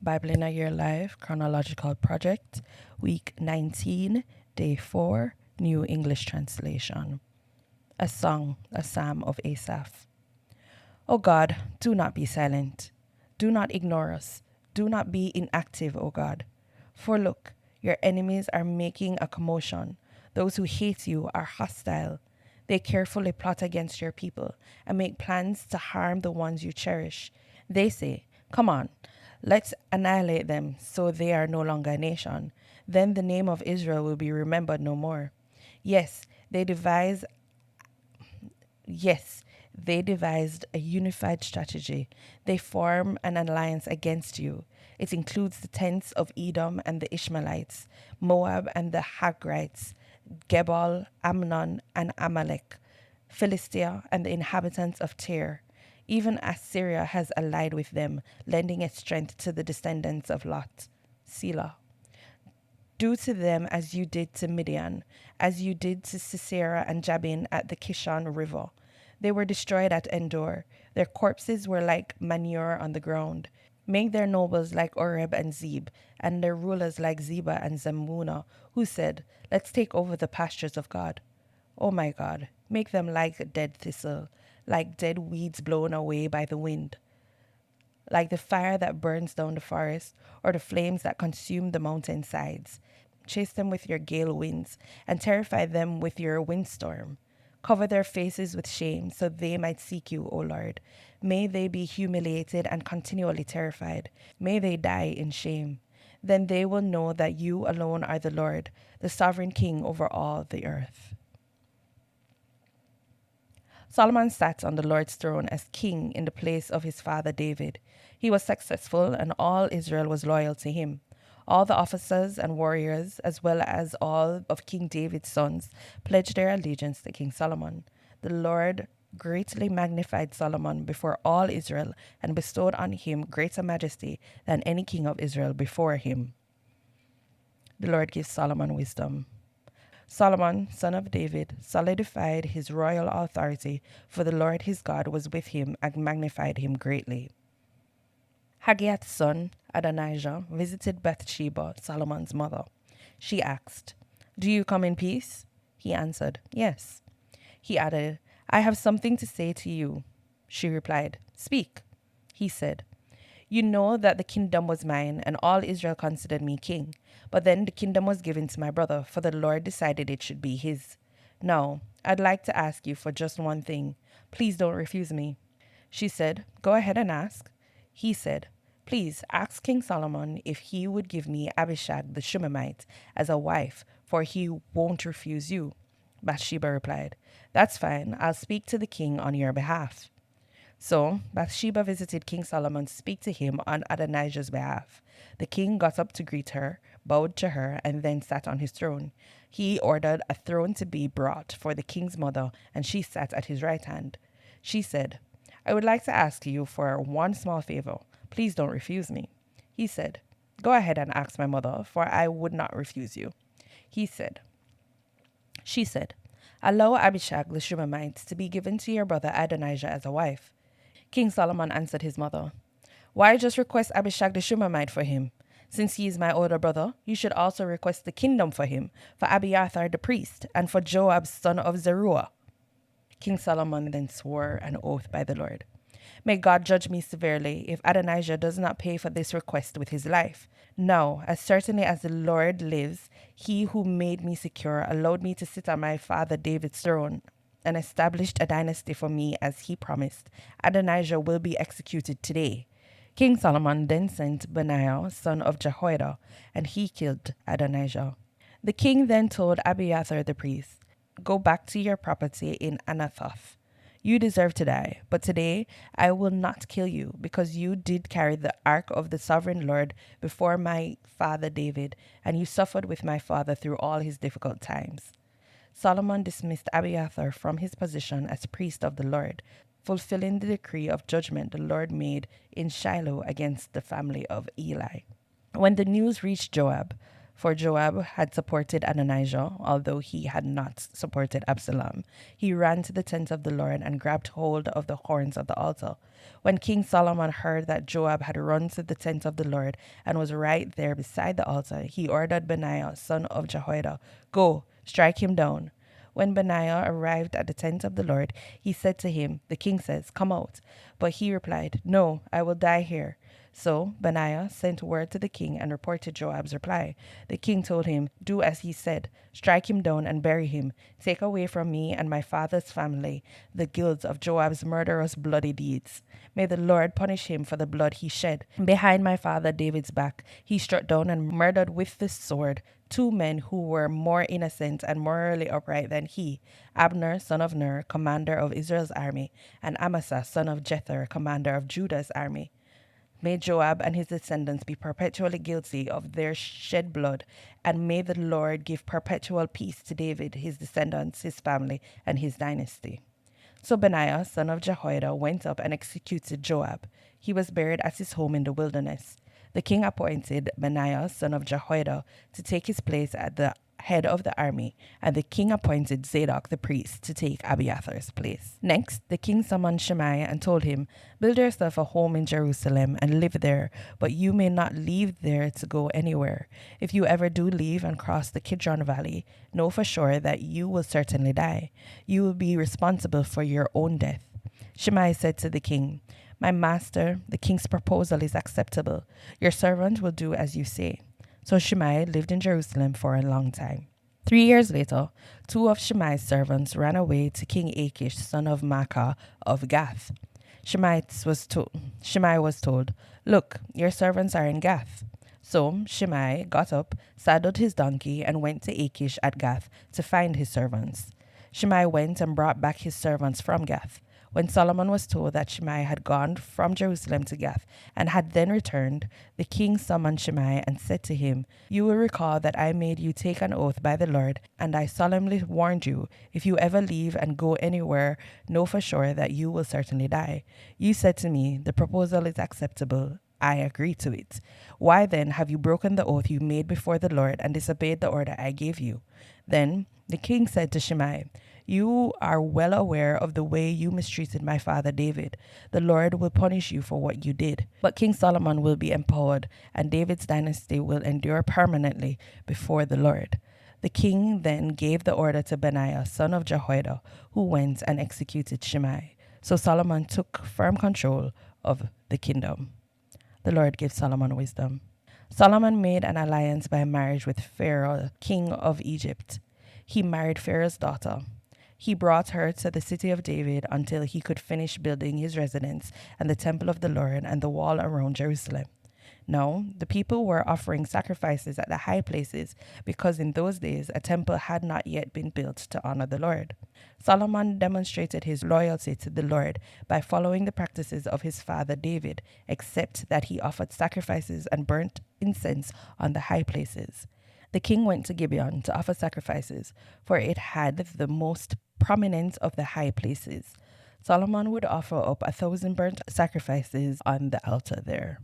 Bible in a Year Live, Chronological Project, Week 19, Day 4, New English Translation. A Song, a Psalm of Asaph. O God, do not be silent. Do not ignore us. Do not be inactive, O God. For look, your enemies are making a commotion. Those who hate you are hostile. They carefully plot against your people and make plans to harm the ones you cherish. They say, "Come on, let's annihilate them so they are no longer a nation. Then the name of Israel will be remembered no more." Yes, they devised a unified strategy. They form an alliance against you. It includes the tents of Edom and the Ishmaelites, Moab and the Hagrites, Gebal, Ammon and Amalek, Philistia and the inhabitants of Tyre. Even Assyria has allied with them, lending its strength to the descendants of Lot. Selah. Do to them as you did to Midian, as you did to Sisera and Jabin at the Kishon River. They were destroyed at Endor. Their corpses were like manure on the ground. Make their nobles like Oreb and Zeb, and their rulers like Zeba and Zalmunna, who said, "Let's take over the pastures of God." Oh my God, make them like a dead thistle, like dead weeds blown away by the wind, like the fire that burns down the forest, or the flames that consume the mountain sides. Chase them with your gale winds, and terrify them with your windstorm. Cover their faces with shame, so they might seek you, O Lord. May they be humiliated and continually terrified. May they die in shame. Then they will know that you alone are the Lord, the sovereign King over all the earth. Solomon sat on the Lord's throne as king in the place of his father David. He was successful, and all Israel was loyal to him. All the officers and warriors, as well as all of King David's sons, pledged their allegiance to King Solomon. The Lord greatly magnified Solomon before all Israel and bestowed on him greater majesty than any king of Israel before him. The Lord gives Solomon wisdom. Solomon, son of David, solidified his royal authority, for the Lord his God was with him and magnified him greatly. Hagiath's son, Adonijah, visited Bathsheba, Solomon's mother. She asked, "Do you come in peace?" He answered, "Yes." He added, "I have something to say to you." She replied, "Speak." He said, "You know that the kingdom was mine, and all Israel considered me king. But then the kingdom was given to my brother, for the Lord decided it should be his. Now, I'd like to ask you for just one thing. Please don't refuse me." She said, "Go ahead and ask." He said, "Please ask King Solomon if he would give me Abishag the Shunammite as a wife, for he won't refuse you." Bathsheba replied, "That's fine. I'll speak to the king on your behalf." So Bathsheba visited King Solomon to speak to him on Adonijah's behalf. The king got up to greet her, bowed to her, and then sat on his throne. He ordered a throne to be brought for the king's mother, and she sat at his right hand. She said, "I would like to ask you for one small favor. Please don't refuse me." He said, "Go ahead and ask my mother, for I would not refuse you." She said, "Allow Abishag the Shunammite to be given to your brother Adonijah as a wife." King Solomon answered his mother, "Why just request Abishag the Shunammite for him? Since he is my older brother, you should also request the kingdom for him, for Abiathar the priest, and for Joab son of Zeruiah." King Solomon then swore an oath by the Lord, "May God judge me severely if Adonijah does not pay for this request with his life. No, as certainly as the Lord lives, he who made me secure, allowed me to sit on my father David's throne, and established a dynasty for me as he promised, Adonijah will be executed today." King Solomon then sent Benaiah, son of Jehoiada, and he killed Adonijah. The king then told Abiathar the priest, "Go back to your property in Anathoth. You deserve to die, but today I will not kill you, because you did carry the ark of the sovereign Lord before my father David, and you suffered with my father through all his difficult times." Solomon dismissed Abiathar from his position as priest of the Lord, fulfilling the decree of judgment the Lord made in Shiloh against the family of Eli. When the news reached Joab, For Joab had supported Adonijah, although he had not supported Absalom. He ran to the tent of the Lord and grabbed hold of the horns of the altar. When King Solomon heard that Joab had run to the tent of the Lord and was right there beside the altar, he ordered Benaiah, son of Jehoiada, "Go, strike him down." When Benaiah arrived at the tent of the Lord, he said to him, "The king says, 'Come out.'" But he replied, "No, I will die here." So Benaiah sent word to the king and reported Joab's reply. The king told him, "Do as he said. Strike him down and bury him. Take away from me and my father's family the guilt of Joab's murderous bloody deeds. May the Lord punish him for the blood he shed. Behind my father David's back, he struck down and murdered with the sword 2 men who were more innocent and morally upright than he, Abner, son of Ner, commander of Israel's army, and Amasa, son of Jether, commander of Judah's army. May Joab and his descendants be perpetually guilty of their shed blood, and may the Lord give perpetual peace to David, his descendants, his family, and his dynasty." So Benaiah, son of Jehoiada, went up and executed Joab. He was buried at his home in the wilderness. The king appointed Benaiah, son of Jehoiada, to take his place at the head of the army, and the king appointed Zadok the priest to take Abiathar's place. Next, the king summoned Shimei and told him, "Build yourself a home in Jerusalem and live there, but you may not leave there to go anywhere. If you ever do leave and cross the Kidron Valley, know for sure that you will certainly die. You will be responsible for your own death." Shimei said to the king, "My master, the king's proposal is acceptable. Your servant will do as you say." So Shimei lived in Jerusalem for a long time. 3 years later, 2 of Shimei's servants ran away to King Achish, son of Maacah of Gath. Shimei was told, "Look, your servants are in Gath." So Shimei got up, saddled his donkey, and went to Achish at Gath to find his servants. Shimei went and brought back his servants from Gath. When Solomon was told that Shimei had gone from Jerusalem to Gath and had then returned, the king summoned Shimei and said to him, "You will recall that I made you take an oath by the Lord, and I solemnly warned you, if you ever leave and go anywhere, know for sure that you will certainly die. You said to me, 'The proposal is acceptable. I agree to it.' Why then have you broken the oath you made before the Lord and disobeyed the order I gave you?" Then the king said to Shimei, "You are well aware of the way you mistreated my father David. The Lord will punish you for what you did. But King Solomon will be empowered, and David's dynasty will endure permanently before the Lord." The king then gave the order to Benaiah, son of Jehoiada, who went and executed Shimei. So Solomon took firm control of the kingdom. The Lord gave Solomon wisdom. Solomon made an alliance by marriage with Pharaoh, king of Egypt. He married Pharaoh's daughter. He brought her to the city of David until he could finish building his residence and the temple of the Lord and the wall around Jerusalem. Now, the people were offering sacrifices at the high places because in those days a temple had not yet been built to honor the Lord. Solomon demonstrated his loyalty to the Lord by following the practices of his father David, except that he offered sacrifices and burnt incense on the high places. The king went to Gibeon to offer sacrifices, for it had the most prominent of the high places. Solomon would offer up 1,000 burnt sacrifices on the altar there.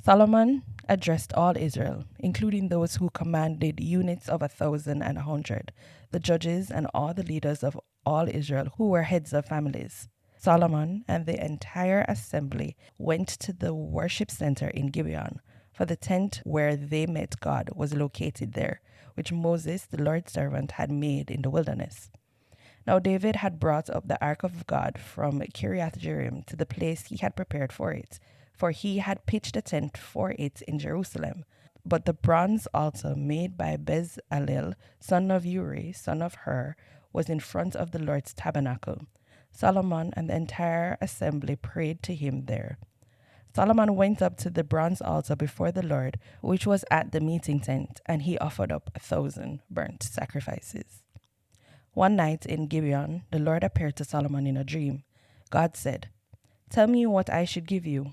Solomon addressed all Israel, including those who commanded units of 1,000 and 100, the judges and all the leaders of all Israel who were heads of families. Solomon and the entire assembly went to the worship center in Gibeon, for the tent where they met God was located there, which Moses, the Lord's servant, had made in the wilderness. Now David had brought up the ark of God from Kiriath-Jearim to the place he had prepared for it, for he had pitched a tent for it in Jerusalem. But the bronze altar made by Bezalel, son of Uri, son of Hur, was in front of the Lord's tabernacle. Solomon and the entire assembly prayed to him there. Solomon went up to the bronze altar before the Lord, which was at the meeting tent, and he offered up 1,000 burnt sacrifices. One night in Gibeon, the Lord appeared to Solomon in a dream. God said, "Tell me what I should give you."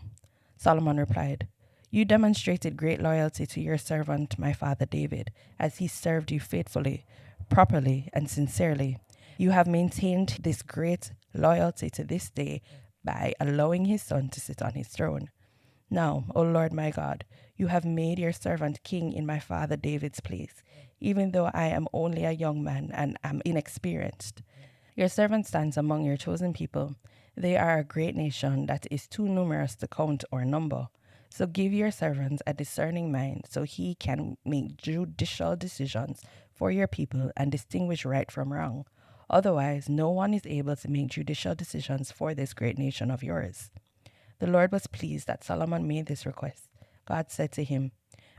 Solomon replied, "You demonstrated great loyalty to your servant, my father David, as he served you faithfully, properly, and sincerely. You have maintained this great loyalty to this day by allowing his son to sit on his throne. Now, O Lord my God, you have made your servant king in my father David's place, even though I am only a young man and am inexperienced. Your servant stands among your chosen people. They are a great nation that is too numerous to count or number. So give your servant a discerning mind so he can make judicial decisions for your people and distinguish right from wrong. Otherwise, no one is able to make judicial decisions for this great nation of yours. The Lord was pleased that Solomon made this request. God said to him,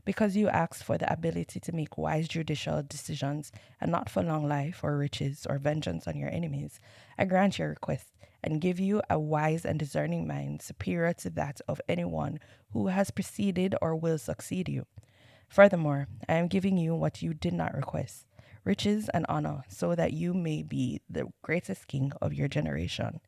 because you asked for the ability to make wise judicial decisions and not for long life or riches or vengeance on your enemies, I grant your request and give you a wise and discerning mind superior to that of anyone who has preceded or will succeed you. Furthermore, I am giving you what you did not request, riches and honor, so that you may be the greatest king of your generation.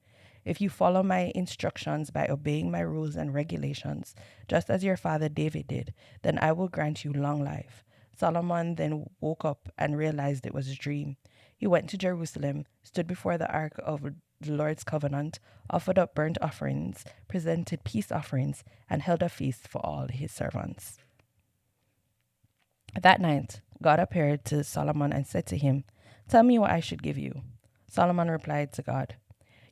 If you follow my instructions by obeying my rules and regulations, just as your father David did, then I will grant you long life. Solomon then woke up and realized it was a dream. He went to Jerusalem, stood before the ark of the Lord's covenant, offered up burnt offerings, presented peace offerings, and held a feast for all his servants. That night, God appeared to Solomon and said to him, tell me what I should give you. Solomon replied to God,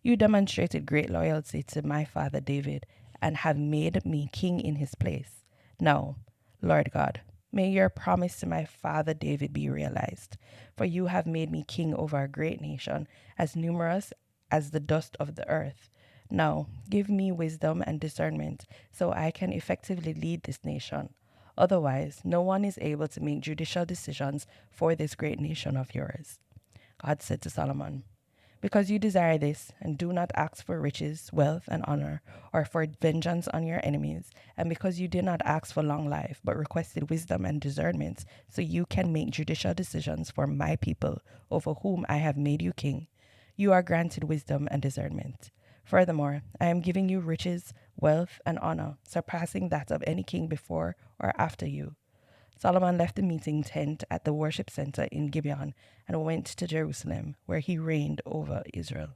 you demonstrated great loyalty to my father David and have made me king in his place. Now, Lord God, may your promise to my father David be realized, for you have made me king over a great nation, as numerous as the dust of the earth. Now, give me wisdom and discernment so I can effectively lead this nation. Otherwise, no one is able to make judicial decisions for this great nation of yours. God said to Solomon, because you desire this, and do not ask for riches, wealth, and honor, or for vengeance on your enemies, and because you did not ask for long life, but requested wisdom and discernment, so you can make judicial decisions for my people, over whom I have made you king, you are granted wisdom and discernment. Furthermore, I am giving you riches, wealth, and honor, surpassing that of any king before or after you. Solomon left the meeting tent at the worship center in Gibeon and went to Jerusalem, where he reigned over Israel.